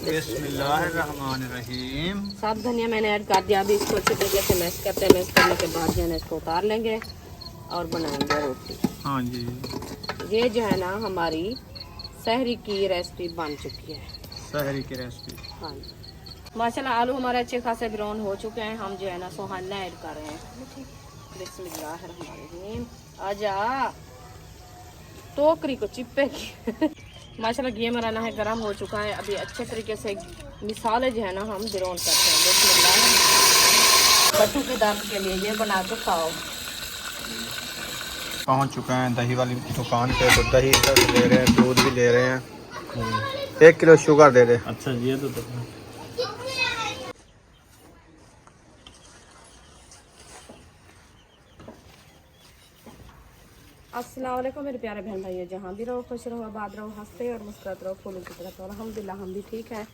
बिस्मिल्लाहिर्रहमानिर्रहीम। साफ धनिया मैंने ऐड कर दिया। अभी इसको अच्छे तरीके से मैश करते हैं। मैश करने के बाद जो है ना इसको उतार लेंगे और बनाएंगे रोटी। हाँ जी, ये जो है ना हमारी सहरी की रेसिपी बन चुकी है। सहरी की रेसिपी। हाँ जी, माशाल्लाह आलू हमारे अच्छे खासे ब्राउन हो चुके हैं। हम जो है ना सोहाना ऐड कर रहे हैं। बिस्मिल्लाहिर्रहमानिर्रहीम। आजा टोकरी को चिपकेगी। माशाल्लाह घी हमारा ना है गर्म हो चुका है। अभी अच्छे तरीके से मिसाले जो है ना हम ब्राउन करते हैं। बिस्मिल्लाह। बच्चों के दर्द के लिए ये बना के खाओ। पहुंच चुके हैं दही वाली दुकान पे, तो दही इधर से ले रहे हैं, दूध भी ले रहे हैं। 1 किलो शुगर दे दे। अच्छा ये तो अस्सलाम वालेकुम मेरे प्यारे बहन भाई, जहाँ भी रहो खुश रहो, आबाद रहो, हंसते और मुस्कुराते रहो, फूलों की तरह। तो अल्हम्दुलिल्लाह हम भी ठीक है,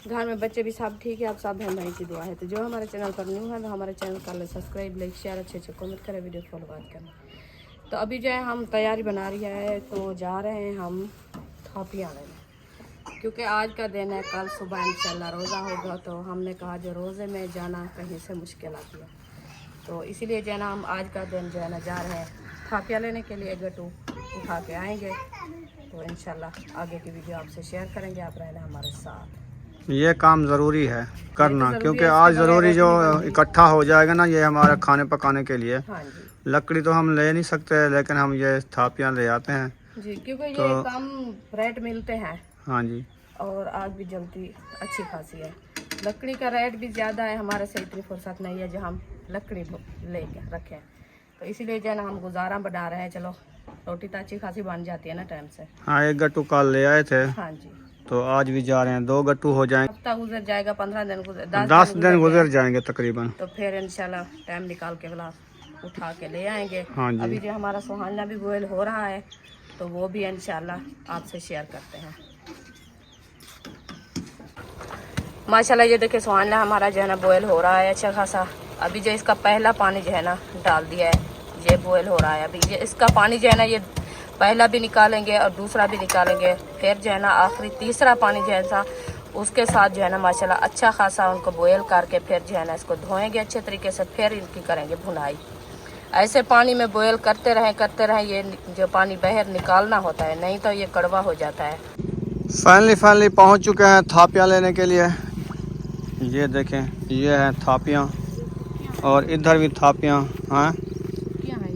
घर में बच्चे भी सब ठीक है। आप सब बहन भाई की दुआ है। तो जो हमारे चैनल पर न्यू है वो हमारे चैनल कर ले सब्सक्राइब, लाइक शेयर, अच्छे कमेंट करें, वीडियो फॉलो करना। तो अभी जो है हम तैयारी बना रही है, तो जा रहे हैं हम थापियाँ लेने, क्योंकि आज का दिन है। कल सुबह इंशाल्लाह रोज़ा होगा, तो हमने कहा जो रोज़े में जाना कहीं से मुश्किल आती है, तो इसीलिए जो है ना हम आज का दिन जो है ना जा रहे हैं थापियाँ लेने के लिए। गट्टू उठा के आएंगे, तो इंशाल्लाह आगे की वीडियो आपसे शेयर करेंगे। आप रहना हमारे साथ। ये काम ज़रूरी है करना, तो क्योंकि आज ज़रूरी जो इकट्ठा हो जाएगा ना, ये हमारा खाने पकाने के लिए। हाँ जी लकड़ी तो हम ले नहीं सकते, लेकिन हम ये थापियाँ ले आते हैं जी, क्योंकि तो ये कम रेट मिलते हैं हाँ जी, और आग भी जलती अच्छी खासी है। लकड़ी का रेट भी ज़्यादा है, हमारे से इतनी फुर्सत नहीं है जो हम लकड़ी लेके रखें, तो इसीलिए जो है ना हम गुजारा बना रहे हैं। चलो रोटी तो अच्छी खासी बन जाती है ना टाइम से। हाँ 1 गट्टू कल ले आए थे, हाँ जी, तो आज भी जा रहे हैं। 2 गट्टू हो जाएंगे, हफ्ता गुजर जाएगा, 15 दिन गुजर, 10 दिन गुजर जाएंगे तकरीबन। तो फिर इंशाल्लाह टाइम निकाल के वाला उठा के ले आएंगे। हाँ जी। अभी जो हमारा सुहाना भी बॉयल हो रहा है, तो वो भी इंशाल्लाह आपसे शेयर करते हैं। माशाल्लाह ये देखिए सुहाना हमारा जो है ना बॉयल हो रहा है अच्छा खासा। अभी जो इसका पहला पानी जो है ना डाल दिया है, ये बॉयल हो रहा है। अभी ये इसका पानी जो है ना ये पहला भी निकालेंगे और दूसरा भी निकालेंगे, फिर जो है ना आखिरी तीसरा पानी जो है ना उसके साथ जो है ना माशाल्लाह अच्छा खासा उनको बॉयल करके फिर जो है ना इसको धोएंगे अच्छे तरीके से, फिर इनकी करेंगे भुनाई। ऐसे पानी में बॉयल करते रहें, ये जो पानी बाहर निकालना होता है, नहीं तो ये कड़वा हो जाता है। फाइनली पहुंच चुके हैं थापियाँ लेने के लिए। ये देखें, ये है थापियाँ और इधर भी थापियाँ हैं। क्या है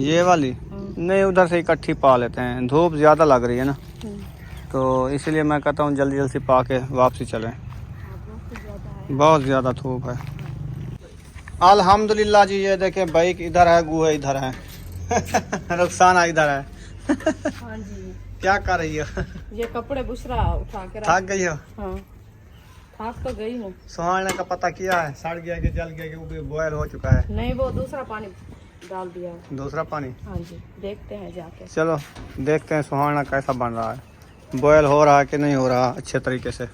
ये वाली नहीं, उधर से इकट्ठी पा लेते हैं, धूप ज़्यादा लग रही है ना, तो इसलिए मैं कहता हूँ जल्दी जल्दी पा के वापसी चलें। बहुत ज़्यादा धूप है। अल्हम्दुलिल्लाह जी, ये देखें बाइक इधर है, गुहे इधर है। रुखसाना इधर है। हाँ जी, क्या कर रही हो? ये कपड़े बुशरा उठा के थक गई हो? हाँ थक तो गई हूँ। सुहाने का पता किया है, सड़ गया कि जल गया कि वो बॉयल हो चुका है? नहीं, वो दूसरा पानी डाल दिया है। दूसरा पानी? हाँ जी, देखते हैं जाके। चलो देखते हैं सुहाना कैसा बन रहा है, बॉयल हो रहा है कि नहीं हो रहा अच्छे तरीके से।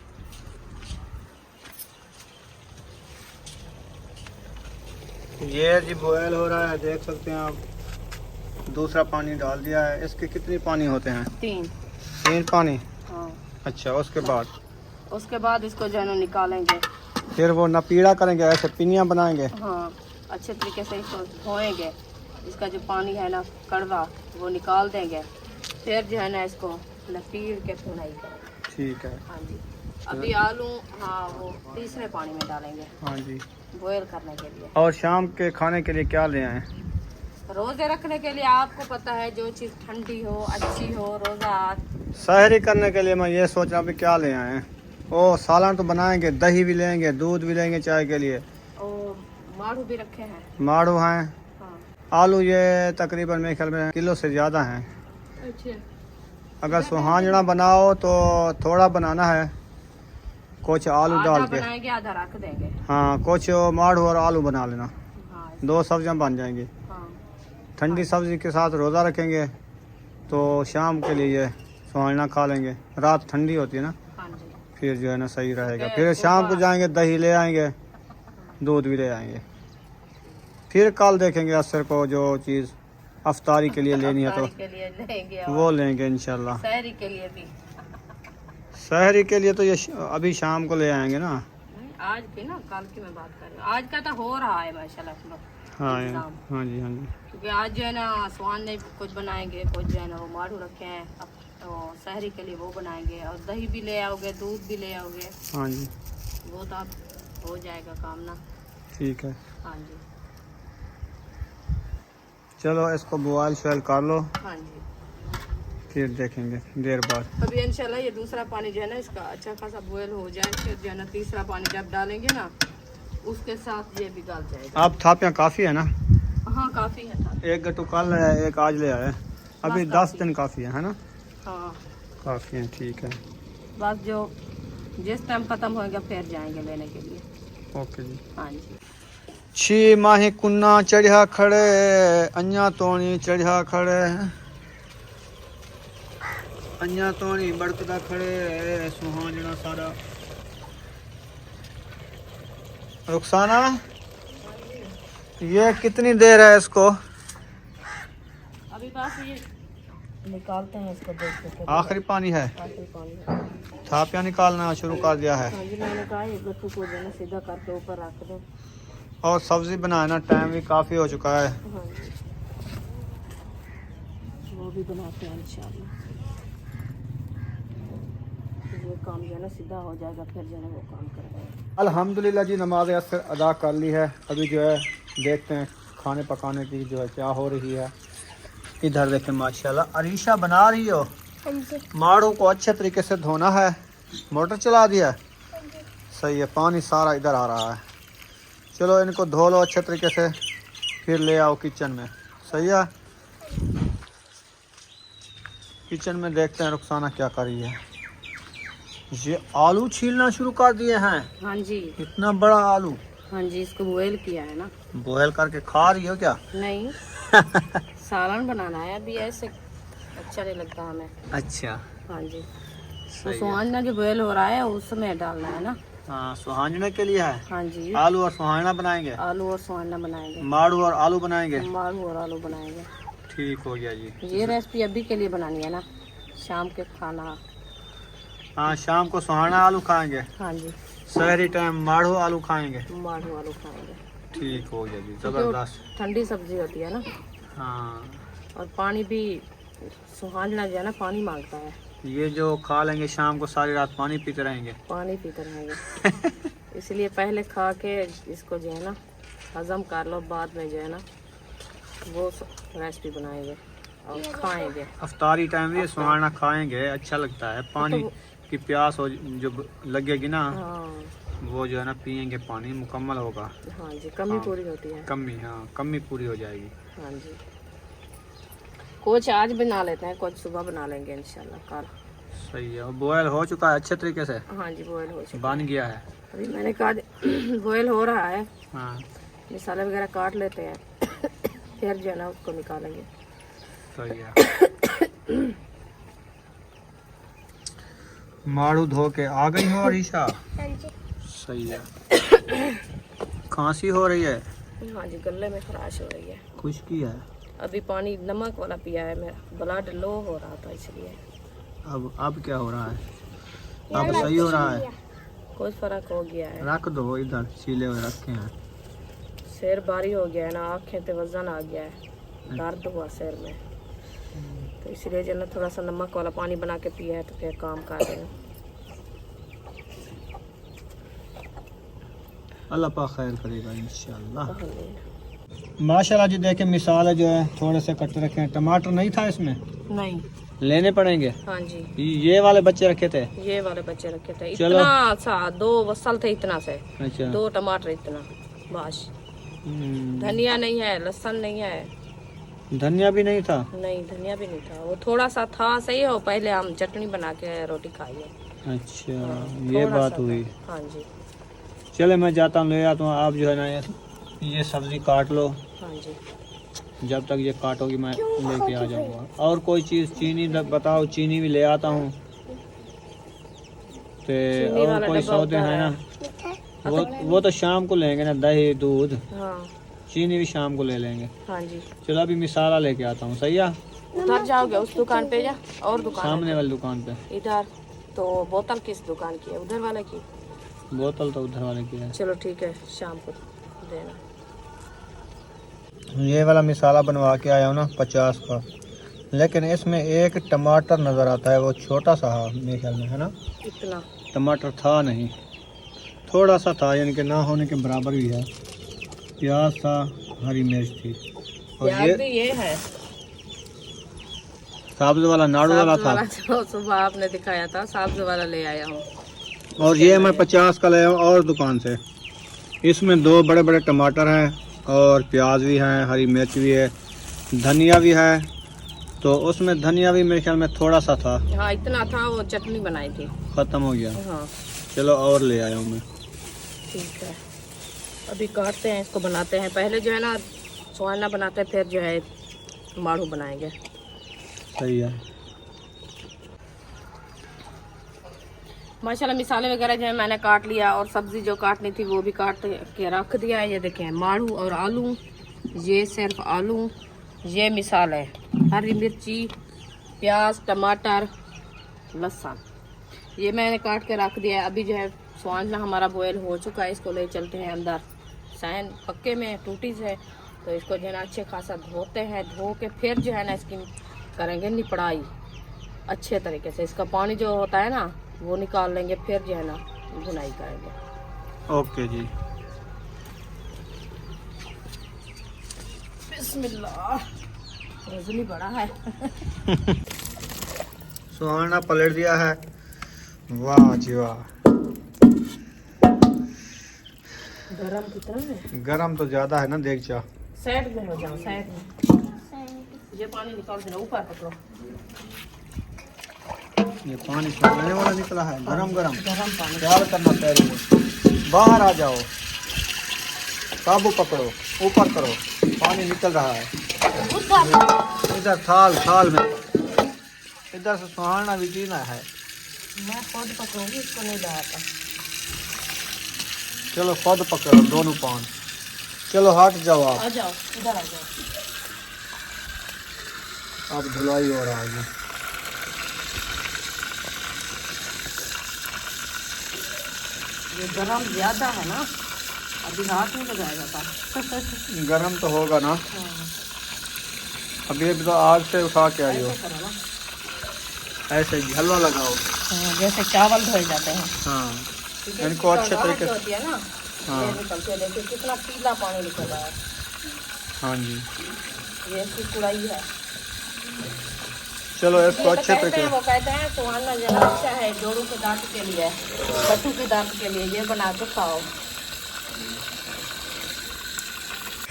ये जी बॉयल हो रहा है, देख सकते हैं आप। दूसरा पानी डाल दिया है। इसके कितने पानी होते हैं? 3 पानी। हाँ, अच्छा, उसके बाद इसको जो है ना निकालेंगे, फिर वो नपीड़ा करेंगे, ऐसे पिनियाँ बनाएंगे। हाँ अच्छे तरीके से इसको धोएंगे। इसका जो पानी है ना कड़वा वो निकाल देंगे, फिर जो है ना इसको लपीड़ के भुनाई करेंगे। ठीक है। हाँ जी, अभी आलू हाँ वो तीसरे पानी में डालेंगे हाँ जी, बॉयल करने के लिए। और शाम के खाने के लिए क्या ले आए? रोज़े रखने के लिए आपको पता है जो चीज़ ठंडी हो अच्छी हो, रोज़ा सहरी करने के लिए मैं ये सोच रहा हूँ कि क्या ले आए हैं। ओ सालन तो बनाएंगे, दही भी लेंगे, दूध भी लेंगे चाय के लिए, और माड़ू भी रखे हैं। माड़ू हैं। हाँ आलू ये तकरीबन मेरे ख्याल में किलो से ज़्यादा हैं। अच्छा, अगर सुहाना बनाओ तो थोड़ा बनाना है, कुछ आलू आधा डाल के। बनाएंगे आधा रख देंगे। हाँ, कुछ माड़ू और आलू बना लेना, हाँ 2 सब्जियां बन जाएंगी। हाँ ठंडी सब्जी के साथ रोज़ा रखेंगे तो शाम के लिए सुहाना खा लेंगे। रात ठंडी होती है ना, हाँ जी, फिर जो है ना सही रहेगा। फिर शाम को जाएंगे, दही ले आएंगे, दूध भी ले आएंगे। फिर कल देखेंगे असर को जो चीज़ अफ्तारी के लिए लेनी है तो के लिए लेंगे वो लेंगे इंशाल्लाह। सहरी के लिए भी। शहरी के लिए तो ये अभी शाम को ले आएंगे ना। आज की ना, कल की मैं बात कर रही हूँ। आज का तो हो रहा है माशाल्लाह। हाँ इंतज़ाम। हाँ जी हाँ जी। क्योंकि आज जो है ना स्वान ने कुछ बनाएंगे, कुछ जो है ना वो मारू रखे हैं। अब तो शहरी के लिए वो बनाएंगे, और दही भी ले आओगे, दूध भी ले आओगे। हाँ जी वो तो अब हो जाएगा काम ना। ठीक है। हाँ जी। चलो इसको बॉयल शॉयल कर लो, हाँ जी। फिर देखेंगे देर बाद। अभी इंशाल्लाह ये दूसरा पानी जो है ना इसका अच्छा खासा बॉयल हो जाए, फिर जो है ना तीसरा पानी जब डालेंगे ना उसके साथ ये भी गल जाएगा। अब थापियाँ काफ़ी है ना? हाँ काफ़ी है था। एक गट्टू कल है, एक आज ले आए। अभी बस 10 दिन काफ़ी है ना? हाँ काफ़ी है, ठीक है। बस जो जिस टाइम ख़त्म होएगा फिर जाएंगे लेने के लिए। ओके जी। हाँ जी। छी माही कुन्ना चढ़िया खड़े, अन्या तोणी चढ़िया खड़े, अन्या तोणी बड़कदा खड़े, सुहाजना सारा। रुखसाना, ये कितनी देर है इसको? अभी बस ये निकालते हैं इसको, देख के आखिरी पानी है, आखिरी पानी है। थापियाँ निकालना शुरू कर दिया है। हाँ जी, मैंने कहा ये गट्टू को जो है ना सीधा करके ऊपर रख दो। और सब्जी बनाना, टाइम भी काफ़ी हो चुका है। हाँ जी, वो भी बनाते हैं इंशाल्लाह। ये काम जो है ना सीधा हो जाएगा, फिर जो है ना वो काम करेंगे। अल्हम्दुलिल्लाह जी, नमाज असर अदा कर ली है। अभी जो है देखते हैं खाने पकाने की जो है क्या हो रही है। इधर देखें माशाल्लाह अरीशा बना रही हो। माड़ू को अच्छे तरीके से धोना है। मोटर चला दिया है? सही है, पानी सारा इधर आ रहा है। चलो इनको धो लो अच्छे तरीके से, फिर ले आओ किचन में। सही है, किचन में देखते हैं रुखसाना क्या कर रही है। ये आलू छीलना शुरू कर दिए हैं। हाँ जी। इतना बड़ा आलू? हाँ जी, इसको बॉयल किया है ना। बॉयल करके खा रही हो क्या? नहीं सालन बनाना है अभी, ऐसे अच्छा नहीं लगता हमें। अच्छा हाँ जी, सही तो है। सुहाना जो बॉयल हो रहा है उसमें डालना है ना। हाँ, सुहाजने के लिए है। हाँ जी, आलू और सुहाजना बनाएंगे, आलू और सुहाना बनाएंगे, माड़ू और आलू बनाएंगे। मारू और आलू बनाएंगे। ठीक हो गया जी। ये रेसिपी अभी के लिए बनानी है ना, शाम के खाना। हाँ, शाम को सुहाना आलू खाएंगे, हाँ जी, शहरी टाइम माड़ू आलू खाएंगे। मारू आलू खाएंगे। ठीक हो गया जी, क्योंकि वो जबरदस्त। ठंडी सब्जी होती है ना, हाँ, और पानी भी सुहाना जो है ना पानी मांगता है। ये जो खा लेंगे शाम को सारी रात पानी पीते रहेंगे। पानी पीते रहेंगे इसलिए पहले खा के इसको जो है ना हजम कर लो, बाद में जो है ना वो रेसिपी बनाएंगे और खाएंगे। अफ्तारी टाइम ये सुहाना खाएंगे, अच्छा लगता है। पानी की प्यास हो जो लगेगी ना, हाँ वो जो है ना पियेंगे, पानी मुकम्मल होगा। हाँ जी, कमी पूरी होती है। कमी, हाँ कमी पूरी हो जाएगी। हाँ जी, कुछ आज बना लेते हैं, कुछ सुबह बना लेंगे इंशाल्लाह कल। सही है। और बॉयल हो चुका है अच्छे तरीके से, हाँ जी, बॉयल हो चुका बन गया है। अभी मैंने कहा बॉयल हो रहा है, हाँ मसाले वगैरह काट लेते हैं फिर जो है ना उसको निकालेंगे। सही है। माड़ू धो के आ गई हो अरीशा? सही है। खांसी हो रही है? हाँ जी, गले में खराश हो रही है। खुश्की है? अभी पानी नमक वाला पिया है, मेरा ब्लड लो हो रहा था इसलिए। अब क्या हो रहा है? अब सही हो रहा है? कुछ फर्क हो गया है। रख दो इधर, छीले हुए रखे हैं। सिर भारी हो गया है ना, आँखें पे वजन आ गया है, दर्द हुआ सिर में, तो इसलिए जो ना थोड़ा सा नमक वाला पानी बना के पिया है, तो फिर काम कर रहे हैं। अल्लाह पाक खैर करेगा इंशाल्लाह। माशाल्लाह जी, देखें मिसाल जो है थोड़े से कट रखे हैं। टमाटर नहीं था इसमें? नहीं, लेने पड़ेंगे। हाँ जी, ये वाले बच्चे रखे थे? ये वाले बच्चे रखे थे। चलो। इतना सा 2 वसल थे, इतना से अच्छा। 2 टमाटर इतना बस। धनिया नहीं है, लहसुन नहीं है। धनिया भी नहीं था? नहीं, धनिया भी नहीं था, वो थोड़ा सा था। सही हो, पहले हम चटनी बना के रोटी खाई है। अच्छा, हाँ, ये थोड़ा बात सा हुई। था। हाँ जी, चले मैं जाता हूँ, ले आता हूँ। आप जो है ना ये सब्जी काट लो, हाँ जी, जब तक ये काटोगी मैं लेके आ जाऊँगा। और कोई चीज़, चीनी बताओ, चीनी भी ले आता हूँ। चीनी और वाला कोई डब्बा सौदे उधर हैं है। ना, वो तो शाम को लेंगे ना, दही दूध। हाँ चीनी भी शाम को ले लेंगे। हाँ जी। चलो अभी मिसाला लेके आता हूँ। सही है? उधर जाओगे उस दुकान पे, जा और दुकान सामने है वाली दुकान पे। इधर तो बोतल किस दुकान की है? उधर वाले की? बोतल तो उधर वाले की है। चलो ठीक है, शाम को देना। ये वाला मिसाला बनवा के आया हूँ ना 50 का, लेकिन इसमें एक टमाटर नज़र आता है, वो छोटा सा मेरे ख्याल में है ना। इतना टमाटर था नहीं, थोड़ा सा था, यानी कि ना होने के बराबर भी है। प्याज था, हरी मिर्च थी, और प्याज भी ये है सब्ज वाला नाड़ू वाला सब्ज था। वाला जो सुबह आपने दिखाया था, सब्ज वाला ले आया हूँ। और ये मैं 50 का लाया हूँ और दुकान से। इसमें 2 बड़े बड़े टमाटर हैं, और प्याज भी हैं, हरी मिर्च भी है, धनिया भी है। तो उसमें धनिया भी मेरे ख्याल में थोड़ा सा था। हाँ इतना था, वो चटनी बनाई थी। ख़त्म हो गया। हाँ चलो और ले आया हूँ मैं। ठीक है, अभी काटते हैं, इसको बनाते हैं। पहले जो है ना सोहाना बनाते हैं, फिर जो है माड़ू बनाएंगे। सही है। माशाल्लाह मिसाले वगैरह जो है मैंने काट लिया, और सब्ज़ी जो काटनी थी वो भी काट के रख दिया है। ये देखें माड़ू और आलू, ये सिर्फ आलू, ये मिसाल है, हरी मिर्ची, प्याज, टमाटर, लहसुन, ये मैंने काट के रख दिया है। अभी जो है स्वांजना हमारा बॉयल हो चुका है, इसको ले चलते हैं अंदर। सैन पक्के में टूटी से, तो इसको जो है ना अच्छे खासा धोते हैं। धो के फिर जो है ना इसकी करेंगे निपड़ाई अच्छे तरीके से। इसका पानी जो होता है ना वो निकाल लेंगे, फिर जो है ना बुनाई करेंगे। ओके जी। बिस्मिल्लाह, वजन बड़ा है। सुहाना पलट दिया है। वाह जी वाह। गरम कितना है? गरम तो ज्यादा है ना, देख जा। साइड में हो जाओ, साइड में। ये पानी निकाल देना, ऊपर पकड़ो। ये पानी सुखाने वाला निकला है, गरम गरम। गरम पानी ख्याल करना पहले, बाहर आ जाओ, काबू पकड़ो, ऊपर करो, पानी निकल रहा है। इधर थाल में, इधर से सुहाना भी जीना है। मैं खुद पकड़ूंगी, इसको नहीं लगाता। चलो खुद पकड़ो दोनों पान। चलो हट जाओ आप। आ जाओ, इधर आ जाओ। अब धुलाई हो रहा है। ये गरम ज्यादा है ना, अभी हाथ नहीं लगाया जाता। गरम तो होगा ना, हाँ, अभी तो आग से उठा के आई हो। ऐसे करो ना। ऐसे ही हलवा लगाओ। हाँ, जैसे चावल धोए जाते हैं। हाँ, क्योंकि इनको अच्छे इसकी तरीके से। होती है ना, हाँ। ये निकलते हैं। देखिए कितना पीला पानी निकल रहा है। हाँ जी, ये इसकी कुड़ाई है। चलो इसको ये तो अच्छे कहते तरीके हैं, वो कहते हैं सुहाना ज़रा अच्छा है जोड़ों के दर्द के लिए, कट्टू के दर्द के लिए। ये बना के खाओ।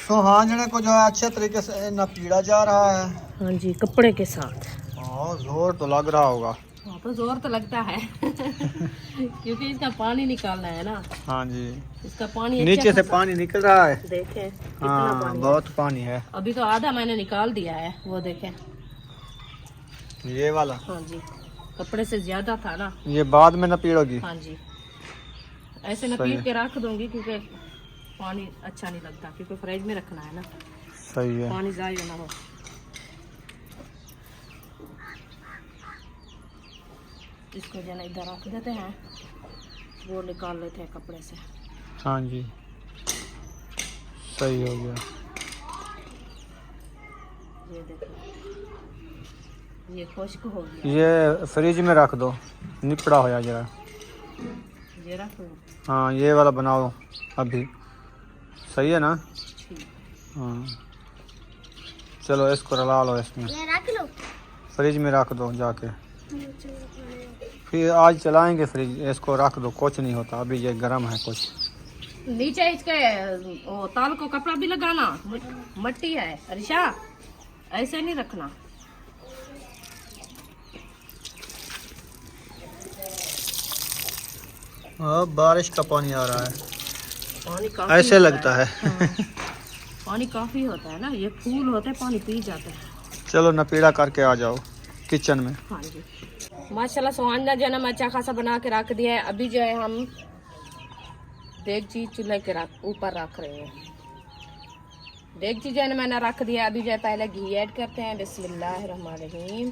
सुहाने को जो है अच्छे तरीके से नपीड़ा जा रहा है। हाँ जी, कपड़े के साथ। हाँ, जोर तो लग रहा होगा। हाँ तो जोर तो लगता है। क्योंकि इसका पानी निकालना है ना। हाँ जी, इसका पानी नीचे अच्छा से पानी निकल रहा है। देखें कितना हाँ, पानी है। बहुत पानी है। अभी तो आधा मैंने निकाल दिया है, वो देखें। ये वाला। हाँ जी, कपड़े से ज्यादा था ना। ये बाद में नपीड़ोगी। हाँ जी, ऐसे सही नपीट है। के रख दूंगी, क्योंकि पानी अच्छा नहीं लगता, क्योंकि फ्रिज में रखना है ना, सही है। पानी ज़ाया ना हो। इसको जो है इधर रख देते हैं, वो निकाल लेते हैं कपड़े से। हाँ जी, सही हो गया। ये देखो, ये खुश्क हो गया। ये फ्रिज में रख दो, निपड़ा हो जाए जरा। ये रख दो। हाँ, ये वाला बनाओ अभी, सही है ना। ठीक। हाँ, चलो इसको रला लो, इसमें ये रख लो, फ्रिज में रख दो जाके। फिर आज चलाएंगे फ्रिज, इसको रख दो, कुछ नहीं होता, अभी ये गर्म है कुछ। नीचे इसके वो ताल को कपड़ा भी लगाना, मट्टी है अरिशा, ऐसे नहीं रखना। अब बारिश का पानी आ रहा है, पानी काफी ऐसे होता लगता है। हाँ। पानी काफी होता है ना, ये फूल होते हैं, पानी पी जाते हैं। चलो नपीड़ा करके आ जाओ किचन में। हाँ जी, माशाल्लाह सुहाना जो है ना मैं अच्छा खासा बना के रख दिया है। अभी जो है हम देगची चूल्हे के ऊपर रख रहे हैं। देगची जो है ना मैंने रख दिया। अभी जो है पहले घी ऐड करते हैं। बिस्मिल्लाहिर्रहमानिर्रहीम।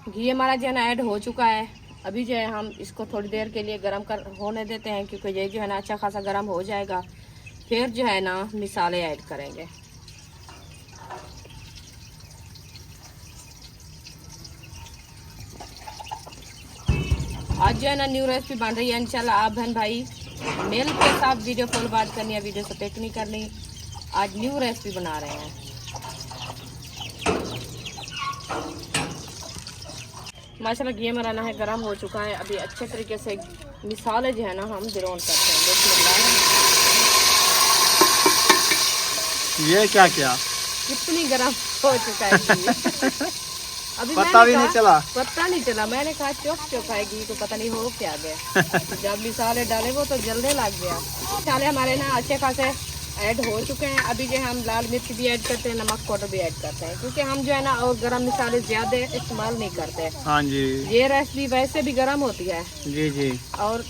घी हमारा जो है ना ऐड हो चुका है। अभी जो है हम इसको थोड़ी देर के लिए गर्म कर होने देते हैं, क्योंकि ये जो है ना अच्छा खासा गर्म हो जाएगा। फिर जो है ना मिसाले ऐड करेंगे। आज जो है ना न्यू रेसिपी बन रही है इंशाल्लाह। आप बहन भाई मिल के साथ वीडियो फुल बात करनी है, वीडियो से पिक नहीं करनी। आज न्यू रेसिपी बना रहे हैं। माशाल्लाह घी हमारा ना है गर्म हो चुका है। अभी अच्छे तरीके से मिसाले जो है ना हम ब्राउन करते हैं। ये क्या क्या कितनी गर्म हो चुका है घी। अभी पता भी नहीं चला। पता नहीं चला, मैंने कहा चुप है घी तो पता नहीं हो क्या गया। जब मिसाले डाले वो तो जलने लग गया। मिसाले हमारे ना अच्छे खासे ऐड हो चुके हैं। अभी जो है हम लाल मिर्च भी ऐड करते हैं, नमक पाउडर भी ऐड करते हैं, क्योंकि हम जो है ना और गरम मसाले ज्यादा इस्तेमाल नहीं करते। हाँ जी, ये रेसिपी वैसे भी गरम होती है जी जी। और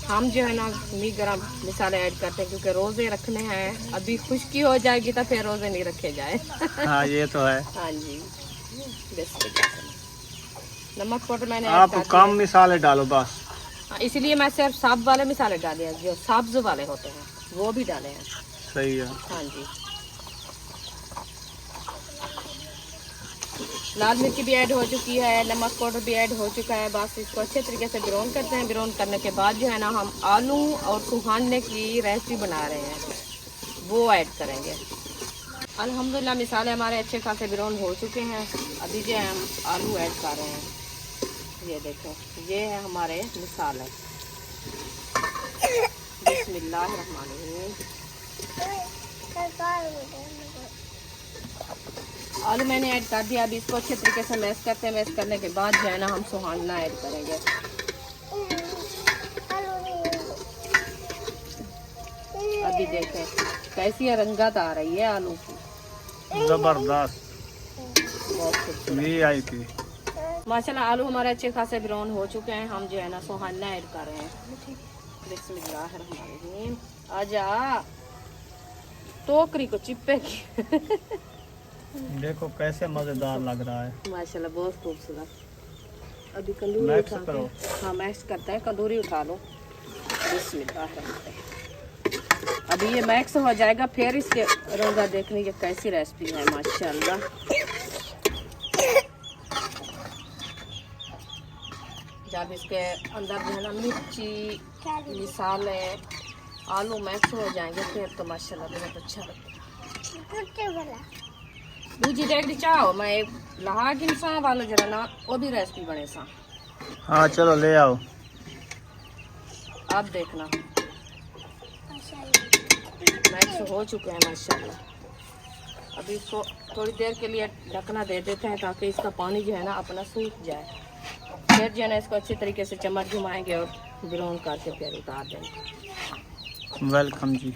हम जो है ना नहीं गरम मसाले ऐड करते हैं, क्योंकि रोजे रखने हैं। अभी खुश्की हो जाएगी तो फिर रोजे नहीं रखे जाए। हाँ ये तो है। हाँ जी, नमक पाउडर मैंने आप कम मसाले डालो बस। हाँ, इसलिए मैं सिर्फ साब वाले मसाले डाले हैं, जो सब्ज वाले होते हैं वो भी डाले हैं। सही है। हाँ जी, लाल मिर्ची भी ऐड हो चुकी है, नमक पाउडर भी ऐड हो चुका है। बस इसको अच्छे तरीके से ब्राउन करते हैं। ब्राउन करने के बाद जो है ना हम आलू और सुहाने की रेसिपी बना रहे हैं, वो ऐड करेंगे। अल्हम्दुलिल्लाह मिसाले हमारे अच्छे खासे ब्राउन हो चुके हैं। अभी जो है हम आलू ऐड कर रहे हैं। ये देखो, ये है हमारे मिसाले। बिस्मिल्लाहिर्रहमानिर्रहीम। आलू मैंने ऐड कर दिया। अभी इसको अच्छे तरीके से मैश करते हैं। मैश करने के बाद जो है ना हम सुहाना ऐड करेंगे। अभी देखें कैसी रंगत आ रही है आलू की, जबरदस्त। VIP। माशाल्लाह आलू हमारे अच्छे खासे ब्राउन हो चुके हैं। हम जो है ना सुहाना ऐड कर रहे हैं। बिस्मिल्लाहिर्रहमानिर्रहीम। आजा टोकरी को चिपकेगी। देखो कैसे मजेदार लग रहा है। माशाल्लाह बहुत खूबसूरत। अभी कंदूरी मैक्स उठा करो। के, हाँ मैक्स करते हैं, कंदूरी उठा लो। बिस्मिल्लाहिर्रहमानिर्रहीम। अभी ये मैक्स हो जाएगा, फिर इसके रोज़ा देखने की कैसी रेसिपी है। माशाल्लाह जब इसके अंदर जो है ना मिर्ची मिसाले आलू मैक्स हो जाएंगे फिर तो माशाल्लाह बहुत अच्छा लगेगा। दूजी देख चाहो मैं एक लहा कि सा वाला जरा ना वो भी रेसिपी बने सा। हाँ चलो ले आओ। आप देखना मैक्स हो चुके हैं माशाल्लाह। अभी इसको थोड़ी देर के लिए ढकना दे देते हैं, ताकि इसका पानी जो है ना अपना सूख जाए। फिर जो है ना इसको अच्छे तरीके से चम्मच घुमाएंगे और ब्राउन करके फिर उतार देंगे। वेलकम जी।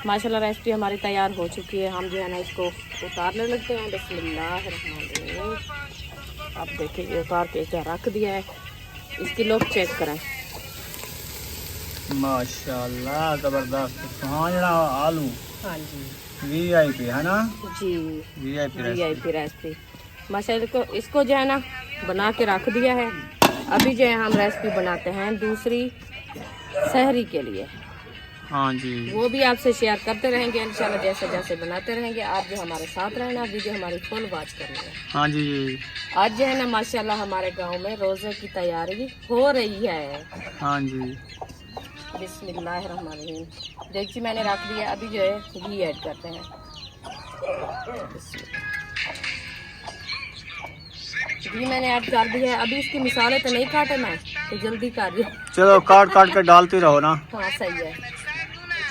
माशाल्लाह रेसिपी हमारी तैयार हो चुकी है। हम जो है ना इसको उतारने लगते हैं। बिस्मिल्लाहिर्रहमानिर्रहीम। आप देखिए ये उतार के क्या रख दिया है। इसकी लोग चेक करें। माशाल्लाह जबरदस्त सुहाना आलू। हाँ जी, VIP है ना जी VIP रेसिपी। माशाल्लाह इसको जो है ना बना के रख दिया है। अभी जो है हम रेसिपी बनाते हैं दूसरी सहरी के लिए। हाँ जी, वो भी आपसे शेयर करते रहेंगे इंशाल्लाह। जैसे जैसे बनाते रहेंगे आप जो हमारे साथ रहना, वीडियो हमारी फुल वॉच करनी है। हाँ जी। आज जो है ना माशाल्लाह हमारे गांव में रोजे की तैयारी हो रही है। हाँ जी। बिस्मिल्लाहिर्रहमानिर्रहीम। देखिए मैंने रख दिया। अभी जो है घी ऐड करते हैं। घी मैंने ऐड कर दिया है। अभी इसकी मिसालें तो नहीं काटे मैं, तो जल्दी कर रही हूँ। चलो काट काट के डालती रहो ना। हाँ सही है,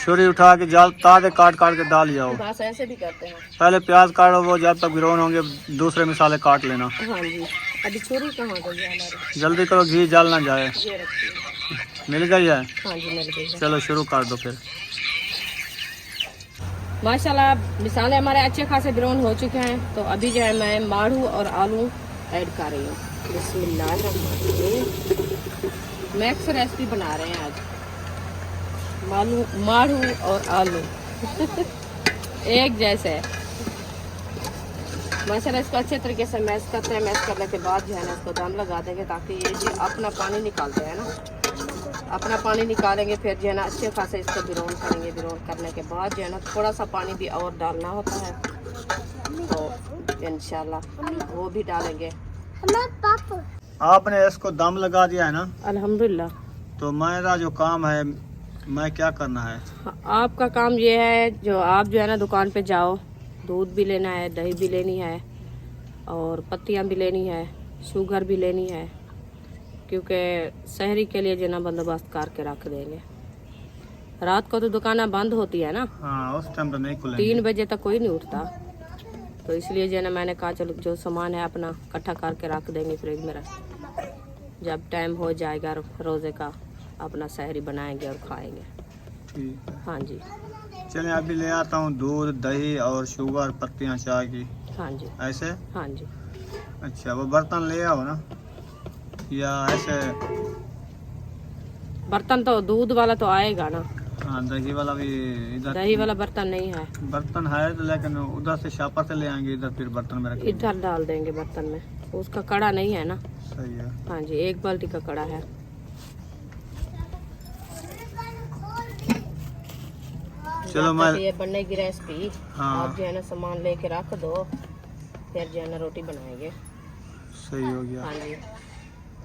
छुरी उठा के जाल ताज़े काट काट के डाल जाओ। बस ऐसे भी करते हैं। पहले प्याज काटो, वो जब तक ब्राउन होंगे दूसरे मसाले काट लेना। हाँ जी। अभी छुरी कहाँ गई है हमारी? जल्दी करो घी जल ना जाए। ये रखी है। मिल गई है? हाँ जी मिल गई है। चलो शुरू कर दो फिर। माशाल्लाह मिसाले हमारे अच्छे खासे ब्राउन हो चुके हैं। तो अभी जो है मैं माड़ू और आलू ऐड कर रही हूँ। बिस्मिल्लाहिर्रहमानिर्रहीम। मैक्स रेसिपी बना रहे हैं आज। माड़ू और आलू एक जैसे। माशाल्लाह इसको अच्छे तरीके से मैश करते हैं। मैश करने के बाद जो है ना इसको दम लगा देंगे ताकि ये जो अपना पानी निकालते हैं ना, अपना पानी निकालेंगे। फिर जो है ना अच्छे खासे इसको बिरोन करेंगे। बिरोन करने के बाद जो है ना थोड़ा सा पानी भी और डालना होता है, तो इंशाल्लाह वो भी डालेंगे। आपने इसको दम लगा दिया है ना, अल्हम्दुलिल्लाह। तो मेरा जो काम है, मैं क्या करना है? आपका काम ये है, जो आप जो है ना दुकान पे जाओ, दूध भी लेना है, दही भी लेनी है और पत्तियां भी लेनी है, शुगर भी लेनी है, क्योंकि शहरी के लिए जो ना बंदोबस्त करके रख देंगे। रात को तो दुकानें बंद होती है ना, हाँ उस टाइम तो नहीं खुलेंगे। 3 बजे तक कोई नहीं उठता, तो इसलिए जो है ना मैंने कहा चलो जो सामान है अपना इकट्ठा करके रख देंगे फ्रिज में। जब टाइम हो जाएगा रोज़े का अपना सहरी बनाएंगे और खाएंगे। ठीक है। हाँ जी, चलिए अभी ले आता हूँ दूध, दही और शुगर, पत्तियाँ चाय की। हाँ जी, ऐसे? हाँ जी। अच्छा, वो बर्तन ले आओ ना, या ऐसे? बर्तन तो दूध वाला तो आएगा ना, हाँ दही वाला भी इधर। दही वाला बर्तन नहीं है। बर्तन है तो, लेकिन उधर से शापर से ले आएंगे, इधर फिर बर्तन में रखेंगे। इधर डाल देंगे बर्तन में, उसका कड़ा नहीं है ना। सही है। हाँ जी, 1 बाल्टी का कड़ा है। चलो मैं ये बनने की रेसिपी, हाँ। आप जो है ना सामान लेके रख दो, फिर जो है ना रोटी बनाएंगे। सही हो गया। हाँ जी,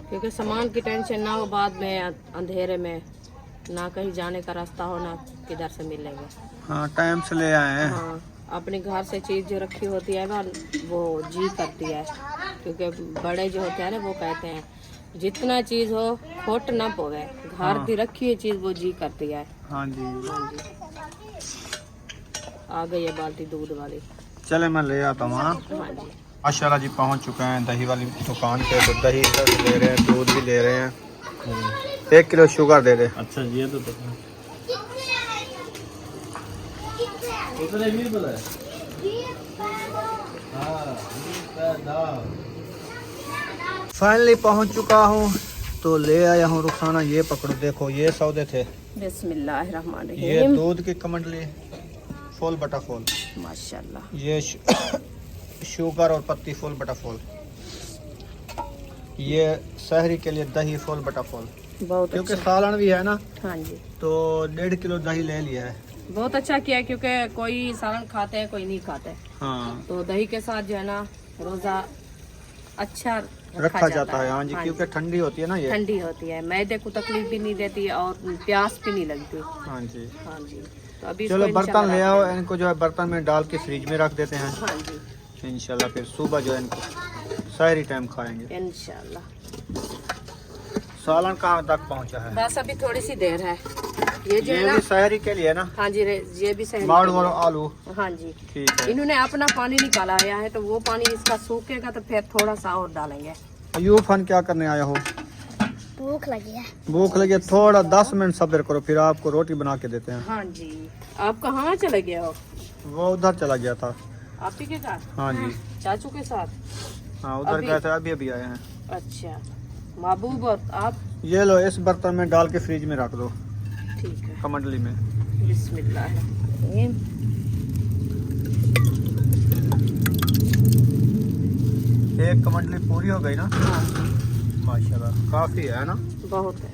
क्योंकि सामान की टेंशन ना हो बाद में अंधेरे में, ना कहीं जाने का रास्ता हो ना किधर से मिलेंगे। हाँ टाइम से ले आए हैं। हाँ, अपने घर से चीज़ जो रखी होती है ना वो जी करती है, क्योंकि बड़े जो होते हैं ना वो कहते हैं जितना चीज़ हो खोट ना पोवे, घर हाँ। की रखी हुई चीज़ वो जी करती है। हाँ जी। हाँ जी, आ गई है बाल्टी दूध वाली। चले मैं ले आता हूँ। हाँ हाँ जी, माशाल्लाह जी पहुँच चुके हैं दही वाली दुकान पे। तो दही इधर से ले रहे हैं, दूध भी ले रहे हैं। 1 किलो शुगर दे दे। अच्छा ये तो फाइनली पहुँच चुका हूँ, तो ले आया हूँ रुखाना। ये पकड़ो, देखो ये सौदे थे। ये बिस्मिल्लाहिर्रहमानिर्रहीम। दूध की कमंडली फुल बटा फुल, माशाल्लाह। ये शुगर और पत्ती फुल बटा फुल, ये सहरी के लिए दही फुल बटा फुल, बहुत क्योंकि अच्छा। सालन भी है ना, हाँ जी, तो 1.5 किलो दही ले लिया है। बहुत अच्छा किया, क्योंकि कोई सालन खाते हैं कोई नहीं खाते, हाँ तो दही के साथ जो है ना रोज़ा अच्छा रखा जाता है। हाँ जी, क्योंकि ठंडी होती है ना ये। ठंडी होती है, मैदे को तकलीफ भी नहीं देती और प्यास भी नहीं लगती। हाँ जी। हाँ जी, तो अभी चलो इसको बर्तन इंशाल्लाह ले आओ, रख देंगे। इनको जो है बर्तन में डाल के फ्रिज में रख देते हैं। हाँ जी, इंशाल्लाह फिर सुबह जो है इनको सहरी टाइम खाएंगे। इंशाल्लाह। सालन कहाँ तक पहुँचा है? बस अभी थोड़ी सी देर है। ये जो है ये ना, भी सहरी के लिए ना, हाँ जी, ये भी सहरी माड़ू के और लिए। आलू। हाँ जी, ठीक है। इन्होंने अपना पानी निकाला है, तो वो पानी इसका सूखेगा तो फिर थोड़ा सा और डालेंगे। अयूब फन क्या करने आया हो? भूख लगी है। भूख लगी है, थोड़ा 10 मिनट सब्र करो, फिर आपको रोटी बना के देते हैं। हाँ जी, आप कहाँ चले गए हो? वो उधर चला गया था। आप ही के साथ? हाँ जी। चाचू के साथ? हाँ उधर अभी- गए थे, अभी अभी आए हैं। अच्छा, महबूब और आप? ये लो, इस बर्तन में डाल के फ्रिज में रख दो, ठीक है। कमंडली में। बिस्मिल्लाहिर्रहमानिर्रहीम। एक कमंडली पूरी हो गई ना? हाँ, माशाल्लाह काफी है ना। बहुत है।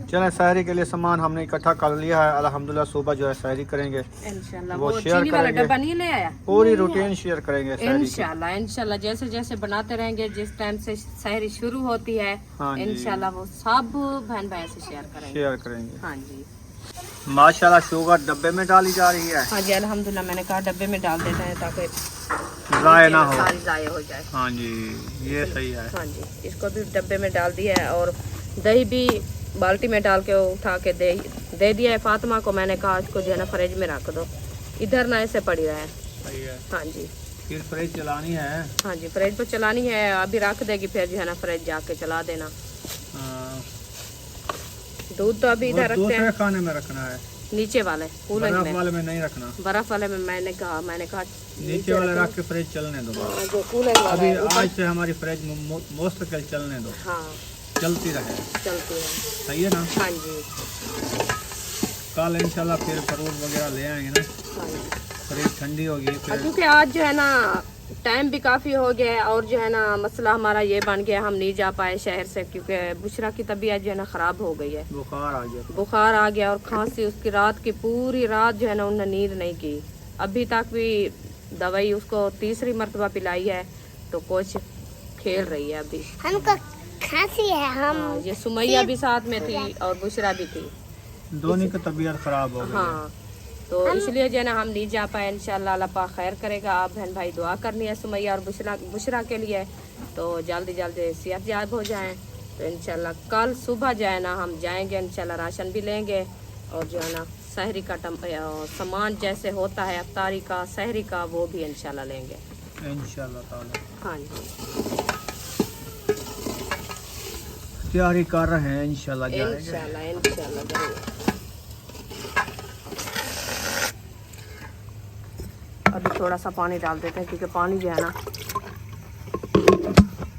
चलें, सहरी के लिए सामान हमने इकट्ठा कर लिया है। अल्हम्दुलिल्लाह सुबह जो है सहरी करेंगे, इंशाल्लाह। वो वो शेयर चीनी वाला करेंगे। डब्बा नहीं ले आया? पूरी रूटीन शेयर करेंगे सहरी की। इंशाल्लाह, इंशाल्लाह जैसे जैसे बनाते रहेंगे, जिस टाइम से सहरी शुरू होती है, हाँ जी। इंशाल्लाह वो सब बहन भाई से शेयर करेंगे। शेयर करेंगे। हाँ जी, माशाल्लाह शुगर डब्बे में डाली जा रही है, हाँ जी, अल्हम्दुलिल्लाह। मैंने कहा डब्बे में डाल देते हैं ताकि ज़ाया ना हो। सारी ज़ाया हो जाए। हाँ जी, ये सही है। हाँ जी, इसको भी डब्बे में डाल दिया है और दही भी बाल्टी में डाल के उठा के दे दिया है फातिमा को। मैंने कहा इसको जो है ना फ्रिज में रख दो, इधर ना ऐसे पड़ी रहे। सही है। हाँ जी, फिर फ्रिज चलानी है। हाँ जी, फ्रिज पर चलानी है, अभी रख देगी, फिर जो है ना फ्रिज जाके चला देना। हाँ, दूध तो अभी वो इधर रखते दूसरे हैं, खाने में रखना है, नीचे वाले कूलर बर्फ में। वाले में नहीं रखना। बर्फ वाले में मैंने कहा नीचे वाले रख के फ्रिज चलने दो। हाँ, जो कूलर वाला अभी है, ऊपर- आज से हमारी फ्रिज मुस्तकिल चलने दो, हाँ चलती रहे। चलती है। सही है ना? हाँ जी, कल इंशाल्लाह फिर फ्रूट वगैरह ले आएंगे ना, हाँ जी। फ्रिज ठंडी होगी फिर। क्योंकि आज जो है ना टाइम भी काफ़ी हो गया है और जो है ना मसला हमारा ये बन गया, हम नहीं जा पाए शहर से क्योंकि बुशरा की तबीयत जो है ना ख़राब हो गई है, बुखार आ गया। बुखार आ गया और खांसी, उसकी रात की पूरी रात जो है ना उन्होंने नींद नहीं की। अभी तक भी दवाई उसको तीसरी मरतबा पिलाई है तो कुछ खेल रही है अभी। हमको खांसी है। हम हाँ, ये सुमैया भी साथ में थी और बुशरा भी थी, दोनों की तबीयत खराब हो गई। हाँ तो इसलिए जो है ना हम नहीं जा पाए। इंशाल्लाह अल्लाह पाक खैर करेगा। आप बहन भाई दुआ करनी है सुमैया और बुशरा के लिए, तो जल्दी जल्दी सेहत याब हो जाएं। तो इंशाल्लाह कल सुबह जो है ना हम जाएंगे, इंशाल्लाह राशन भी लेंगे और जो है ना सहरी का सामान जैसे होता है अफ्तारी का, सहरी का, वो भी इंशाल्लाह लेंगे इंशाल्लाह ताला। हाँ जी, तैयारी कर रहे हैं, इंशाल्लाह जाएंगे। इंशाल्लाह जरूर। अभी थोड़ा सा पानी डाल देते हैं क्योंकि पानी जो है ना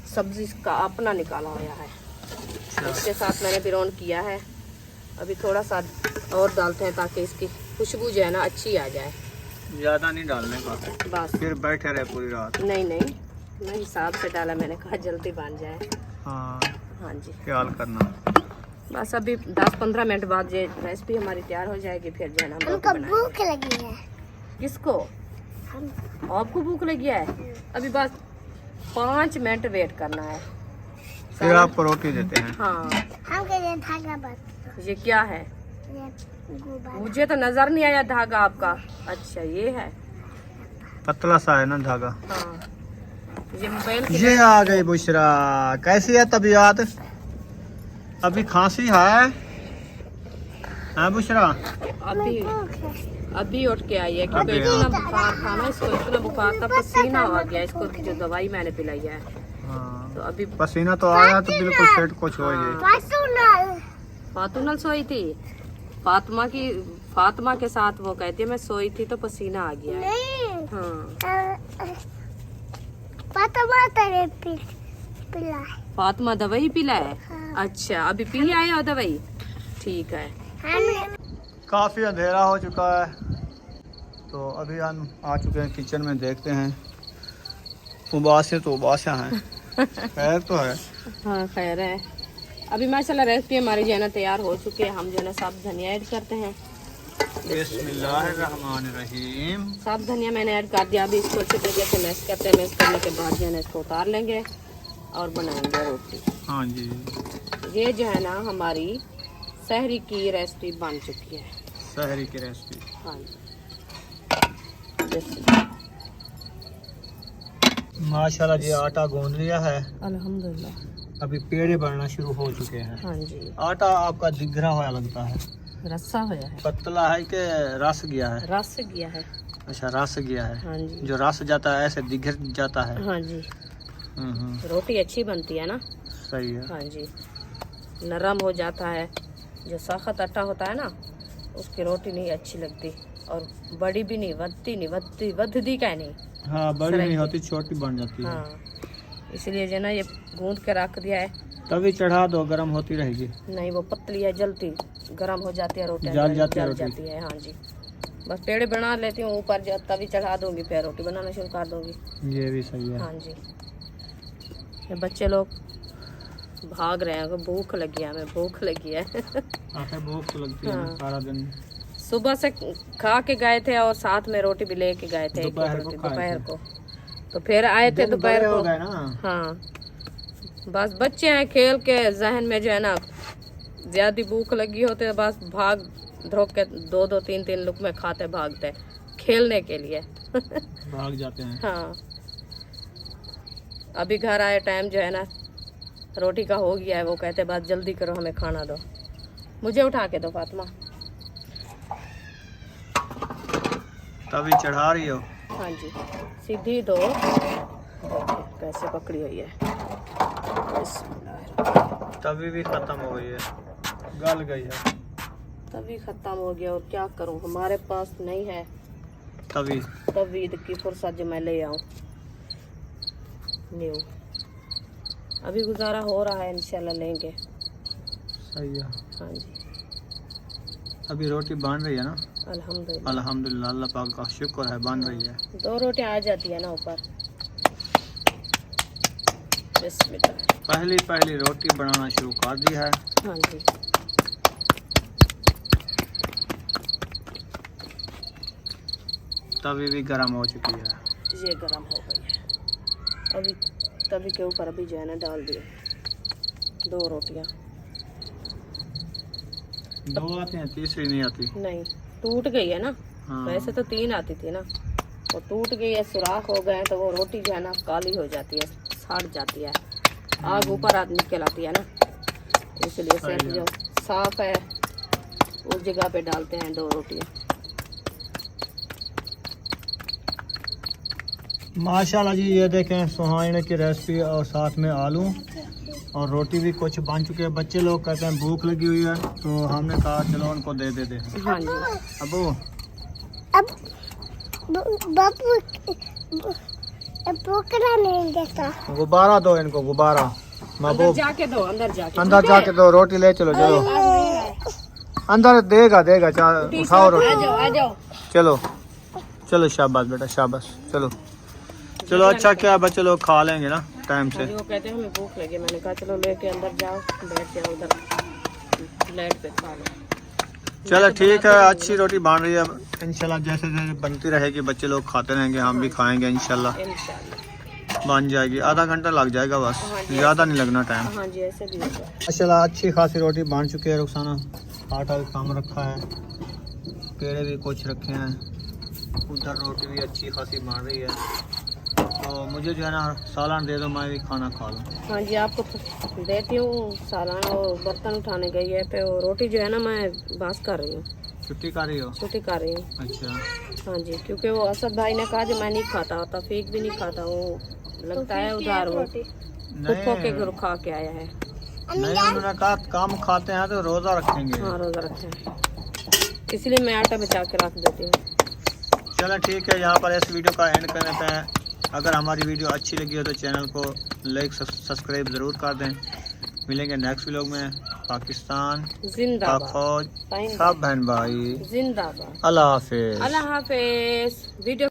सब्जी का अपना निकाला हुआ है, इसके साथ मैंने बिरौन किया है। अभी थोड़ा सा और डालते हैं ताकि इसकी खुशबू जो है ना अच्छी आ जाए। ज़्यादा नहीं डालने का, बस फिर बैठे रहे पूरी रात। नहीं हिसाब से डाला, मैंने कहा जल्दी बन जाए। हाँ हाँ जी, ख्याल करना। बस अभी 10-15 मिनट बाद ये रेसिपी हमारी तैयार हो जाएगी, फिर जो है ना हम रोटी हमको बनाएंगे। भूख लगी है। किसको? हम आपको भूख लगी है? अभी बस 5 मिनट वेट करना है। फिर आपको रोटी देते हैं। हाँ, हमको ये धागा बस, ये क्या है? ये गुब्बारा। मुझे तो नजर नहीं आया धागा आपका। अच्छा ये है, पतला सा है ना धागा। हाँ ये मोबाइल की ये आ गई बुशरा, कैसी है तबीयत? अभी खांसी है? हाँ बुशरा, अभी भूख है। अभी उठ के आई है क्योंकि अभी, इतना बुखार था ना इसको, इतना बुखार था पसीना आ गया इसको, जो दवाई मैंने पिलाई है हाँ तो अभी। पसीना तो आया तो बिल्कुल सेट कुछ हो जाए। फातुनल। फातुनल सोई थी, फातिमा के साथ वो कहती है मैं सोई थी तो पसीना आ गया है। नहीं, हाँ फातिमा तेरे पिला है। फातिमा दवाई पिला है? हाँ। अच्छा अभी पी आए हो दवाई? ठीक है। हमने काफ़ी अंधेरा हो चुका है तो अभी हम आ चुके हैं किचन में। देखते हैं, उबासे तो उबासा है, खैर तो है। हाँ खैर है। अभी माशाल्लाह रेसिपी हमारी जो है ना तैयार हो चुकी है। हम जो है ना साफ धनिया ऐड करते हैं। बिस्मिल्लाहिर्रहमानिर्रहीम। साफ धनिया मैंने ऐड कर दिया। अभी इसको अच्छे तरीके से मैश करते हैं। मैश करने के बाद जो है ना इसको उतार लेंगे और बनाएंगे रोटी। हाँ जी, ये जो है ना हमारी सहरी की रेसिपी बन चुकी है। सहरी की रेसिपी। हाँ जी, माशाल्लाह जी आटा गूंद लिया है, अल्हम्दुलिल्लाह। अभी पेड़े बनना शुरू हो चुके हैं। हाँ जी, आटा आपका दिगरा हुआ लगता है, रस्सा होया है, पतला है कि रस गया है? रस गया है। अच्छा रस गया है। हाँ जी, जो रस जाता है ऐसे दिगर जाता है। हाँ जी, रोटी अच्छी बनती है ना। सही है। हाँ जी, नरम हो जाता है। जो सख्त आटा होता है ना उसकी रोटी नहीं अच्छी लगती और बड़ी भी नहीं, वधदी क्या नहीं। हाँ बड़ी नहीं होती, छोटी बन जाती है। हाँ इसलिए जो ना ये गूंद के रख दिया है। तभी चढ़ा दो, गर्म होती रहेगी। नहीं वो पतली है, जलती गर्म हो जाती है रोटी, जल जाती है जल रोटी। जाती है। हाँ जी, बस पेड़े बना लेती हूँ ऊपर, जो तभी चढ़ा दूंगी फिर रोटी बनाना शुरू कर दूंगी। ये भी सही है। हाँ जी, ये बच्चे लोग भाग रहे हैं, भूख लगी है, हमें भूख लगी है। आखिर भूख तो लगती है ना हाँ। सारा दिन। सुबह से खा के गए थे और साथ में रोटी भी लेके गए थे एक दोपहर रोटी को खाए दोपहर थे। को, तो फिर आए थे दिन दोपहर बड़े को। हो गए ना। हाँ बस बच्चे हैं, खेल के जहन में जो है ना ज्यादा भूख लगी होती है, बस भाग धोप के 2-2 3-3 लुकमे खाते भागते खेलने के लिए। भाग जाते हैं। हाँ अभी घर आए टाइम जो है ना रोटी का हो गया है, वो कहते बस जल्दी करो हमें खाना दो। मुझे उठा के दो फातिमा। तभी चढ़ा रही हो? हाँ जी, सीधी दो। देखिए कैसे पकड़ी हुई है। बिस्मिल्लाह। तभी भी खत्म हो गई है, गल गई है। तभी खत्म हो गया और क्या करूं, हमारे पास नहीं है तभी तभी ईद की फुर्सत जो मैं ले आऊं न्यू। अभी गुजारा हो रहा है, इंशाल्लाह लेंगे। सही है। हाँ जी, अभी रोटी बन रही है ना? अल्हम्दुलिल्लाह। अल्हम्दुलिल्लाह, अल्लाह पाक का शुक्र है, बन रही है। 2 रोटी आ जाती है ना ऊपर। बिस्मिल्लाह। पहली रोटी बनाना शुरू कर दी है। हाँ जी। तवी भी गर्म हो चुकी है। ये गर्म हो गई है। अभी तवी के ऊपर अभी जो है ना डाल दिए 2 रोटियां। 2 आती हैं, तीसरी नहीं आती। नहीं, टूट गई है ना। हाँ। वैसे तो 3 आती थी ना, वो टूट गई है, सुराख हो गए तो वो रोटी जो है ना काली हो जाती है, सड़ जाती है, आग ऊपर आग निकल आती है ना। इसलिए सही सिर्फ है। जो साफ है उस जगह पे डालते हैं 2 रोटियां। माशाल्लाह जी, ये देखें सुहाने की रेसिपी और साथ में आलू और रोटी भी कुछ बन चुके हैं। बच्चे लोग कहते हैं भूख लगी हुई है, तो हमने कहा चलो उनको दे देते हैं। हाँ जी। अबू अब बापू पोकरा नहीं देता। गुब्बारा दो इनको, गुब्बारा। अंदर महबूब जाके दो, अंदर जाके। अंदर जाके दो, रोटी ले चलो। चलो अंदर देगा उठाओ रोटी। आ जाओ, आ जाओ। चलो चलो, शाबाश बेटा शाबाश। चलो चलो, अच्छा क्या बच्चे लोग खा लेंगे ना टाइम से। वो कहते हैं हमें भूख लगी, मैंने कहा चलो लेके अंदर जाओ, बैठ जाओ उधर प्लेट पे खा लो। चलो ठीक है, अच्छी रोटी बन रही है। इंशाल्लाह जैसे जैसे बनती रहेगी बच्चे लोग खाते रहेंगे, हम भी खाएंगे इंशाल्लाह। इंशाल्लाह। बन जाएगी, आधा घंटा लग जाएगा बस, ज़्यादा नहीं लगना टाइम। हाँ जी, ऐसे भी होगा। माशाल्लाह अच्छी खासी रोटी बन चुकी है रुखसाना। आटा भी कम रखा है, पेड़े भी कुछ रखे हैं, उधर रोटी भी अच्छी खासी बन रही है। तो मुझे जो है ना सालन दे दो, मैं भी खाना खा लूँ। हाँ जी, आपको देती हूँ सालाना। और बर्तन उठाने गई है पे वो रोटी जो है ना मैं बास कर रही हूँ, छुट्टी कर रही हो? छुट्टी कर रही हूँ। अच्छा। हाँ जी, क्योंकि वो असद भाई ने कहा जो मैं नहीं खाता, तफीक भी नहीं खाता, वो लगता है उधार वो फुफो के घर खा के आया है। नहीं, उन्होंने कहा कम खाते हैं तो रोज़ा रखेंगे। हाँ, रोजा रखे हैं, इसलिए मैं आटा बचा के रख देती हूँ। चलो ठीक है, यहाँ पर इस वीडियो का एंड करने पे हैं। अगर हमारी वीडियो अच्छी लगी हो तो चैनल को लाइक सब्सक्राइब ज़रूर कर दें। मिलेंगे नेक्स्ट व्लॉग में। पाकिस्तान का जिंदाबाद, फौज, सब बहन भाई, जिंदाबाद। अल्लाह हाफिज़। अल्लाह हाफिज। वीडियो